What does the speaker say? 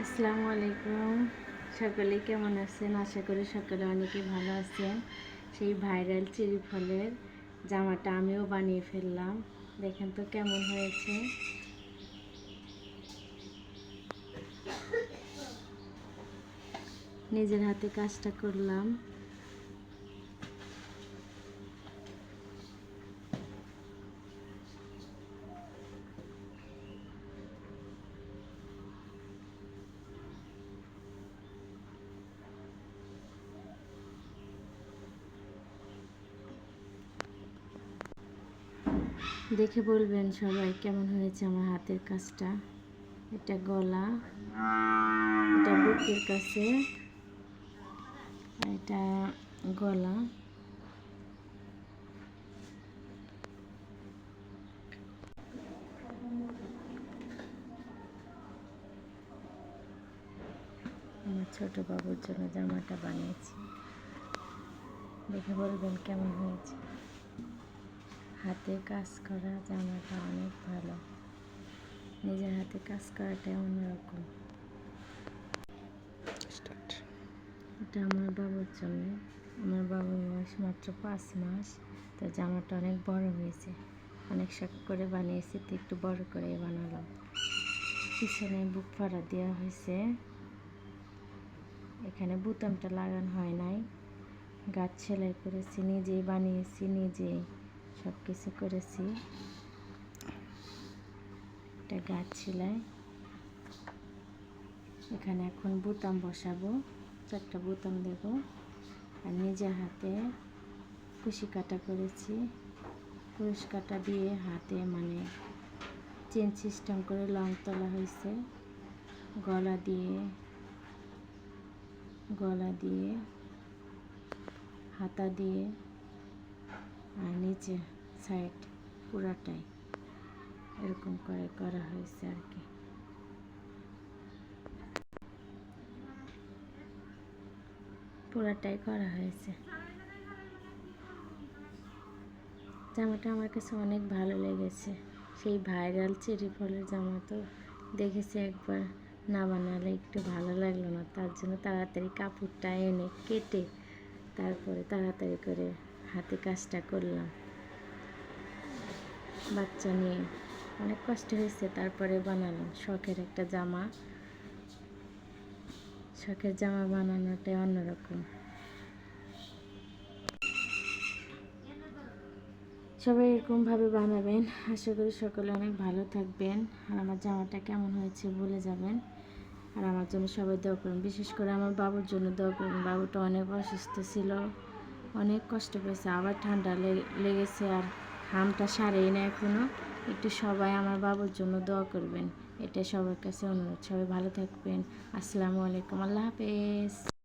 আসসালামু আলাইকুম। সকলে কেমন আছেন? আশা করি সকলে অনেকেই ভালো আছেন। সেই ভাইরাল চেরি ফলের জামাটা আমিও বানিয়ে ফেললাম। দেখেন তো কেমন হয়েছে। নিজের হাতে কাজটা করলাম। দেখে বলবেন সবাই কেমন হয়েছে আমার হাতের কাজটা। এটা গলা, এটা বুকের কাছে, এটা গলা। আমার ছোট বাবুর জন্য জামাটা বানিয়েছি। দেখে বলবেন কেমন হয়েছে। হাতে কাজ করা জামাটা অনেক ভালো। নিজের হাতে কাজ করাটাই অন্যরকম। এটা আমার বাবুর জন্য। আমার বাবুর বয়স মাত্র 5 মাস। তো জামাটা অনেক বড় হয়েছে, অনেক শখ করে বানিয়েছি, তো একটু বড় করে বানালাম। পিছনে বুক ফাড়া দেওয়া হয়েছে, এখানে বোতামটা লাগানো হয় নাই। গাছ সেলাই করেছি, নিজেই বানিয়েছি, নিজেই সব কিছু করেছি। এটা গাছ সেলাই। এখানে এখন বোতাম বসাবো, 4টা বোতাম দেব। আর নিজের হাতে কুশি কাটা করেছি। কুশ কাটা দিয়ে হাতে চেন সিস্টেম করে লং তোলা হয়েছে। গলা দিয়ে হাতা দিয়ে আর নিচে সাইড পুরাটাই এরকম করে করা হয়েছে আর কি। পুরাটাই করা হয়েছে। জামাটা আমার কাছে অনেক ভালো লেগেছে। সেই ভাইরাল চেরি ফলের জামা তো দেখেছি একবার, না বানালে একটু ভালো লাগলো না। তার জন্য তাড়াতাড়ি কাপড়টা এনে কেটে তারপরে তাড়াতাড়ি করে হাতে কাজটা করলাম। বাচ্চা নিয়ে অনেক কষ্ট হয়েছে, তারপরে বানালাম। শখের একটা জামা, শখের জামা বানানোটাই অন্যরকম। সবাই এরকমভাবে বানাবেন। আশা করি সকলে অনেক ভালো থাকবেন। আর আমার জামাটা কেমন হয়েছে বলে যাবেন। আর আমার জন্য সবাই দোয়া করুন, বিশেষ করে আমার বাবুর জন্য দোয়া করুন। বাবুটা অনেক অসুস্থ ছিল, অনেক কষ্ট পেয়েছে, আবার ঠান্ডা লেগেছে, আর ঘামটা সারেই না এখনও। একটু সবাই আমার বাবুর জন্য দোয়া করবেন, এটা সবার কাছে অনুরোধ। সবাই ভালো থাকবেন। আসসালামু আলাইকুম, আল্লাহ হাফেজ।